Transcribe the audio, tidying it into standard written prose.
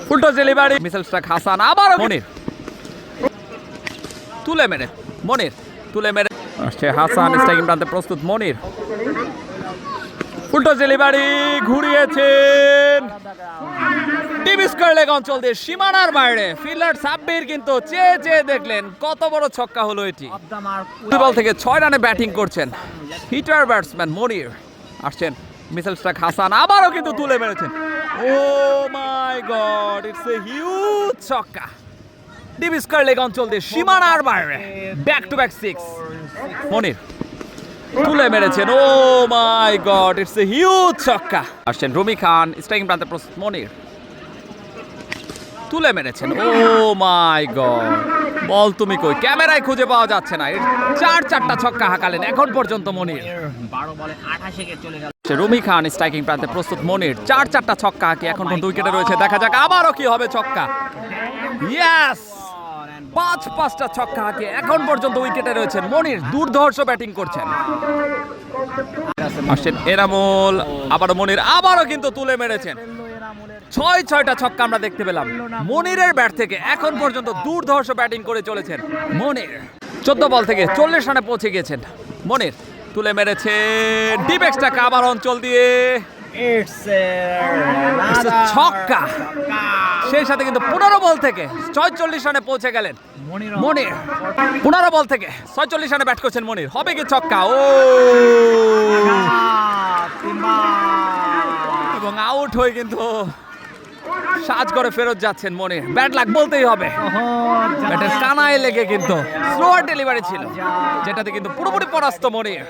Full toss delivery, Mitchell Starc Hasan, আবার মনির তুলে মেরে, মনির তুলে মেরে আসছে হাসান, স্ট্রাইকিং প্রান্তে প্রস্তুত মনির। ফুলটস ডেলিভারি ঘুরিয়েছেন টিম স্কয়ার লেগ অঞ্চল দিয়ে সীমানার বাইরে। ফিল্ডার সাব্বির কিন্তু চেয়ে চেয়ে দেখলেন কত বড় ছক্কা হলো এটি। দুই বল থেকে 6 রানে ব্যাটিং করছেন হিটার ব্যাটসম্যান মনির। আসছেন মিসেল স্ট্রাক হাসান, আবারও কিন্তু তুলে মেরেছেন। ও মাই গড, ইটস এ হিউজ ছক্কা। টিম স্কয়ার লেগ অঞ্চল দিয়ে সীমানার বাইরে, ব্যাক টু ব্যাক 6। মনির তুলে মেরেছেন। ও মাই গড, ইটস এ হিউজ ছক্কা। আসছেন রুমি খান, স্ট্রাইকিং প্রান্তে প্রস্তুত মনির তুলে মেরেছেন। ও মাই গড, বল তুমি কই, ক্যামেরায় খুঁজে পাওয়া যাচ্ছে না। 4টা ছক্কা হাঁকালেন এখন পর্যন্ত মনির। 12 বলে 28 চলে গেল। রুমি খান স্ট্রাইকিং প্রান্তে প্রস্তুত মনির 4টা ছক্কা হাঁকি এখন পর্যন্ত উইকেটে রয়েছে। দেখা যাক আবারও কি হবে ছক্কা। ইয়েস, 5টা ছক্কা হাঁকি এখন পর্যন্ত উইকেটে রয়েছেন মনির। দুর্ধর্ষ ব্যাটিং করছেন। আসছেন এনামুল, আবারও মনির, আবারও কিন্তু তুলে মেরেছেন। 6টা ছক্কা আমরা দেখতে পেলাম মনিরের ব্যাট থেকে। এখন পর্যন্ত দুর্ধর্ষ ব্যাটিং করে চলেছেন মনির। 14 বল থেকে 40 রানে পৌঁছে গিয়েছেন মনির। তুলে মেরেছেন ডিপ এক্সট্রা কাভার অঞ্চল দিয়ে, ছক্কা। সেই সাথে কিন্তু 15 বল থেকে 46 রানে পৌঁছে গেলেন মনির। 15 বল থেকে 46 রানে ব্যাট করছেন মনির। হবে কি ছক্কা? ও, এবং আউট হয়ে কিন্তু সাজ করে ফেরত যাচ্ছেন মনির। ব্যাড লাক বলতেই হবে, ব্যাটের কানায় লেগে কিন্তু স্লোয়ার ডেলিভারি ছিল, যেটাতে কিন্তু পুরোপুরি পরাস্ত মনির।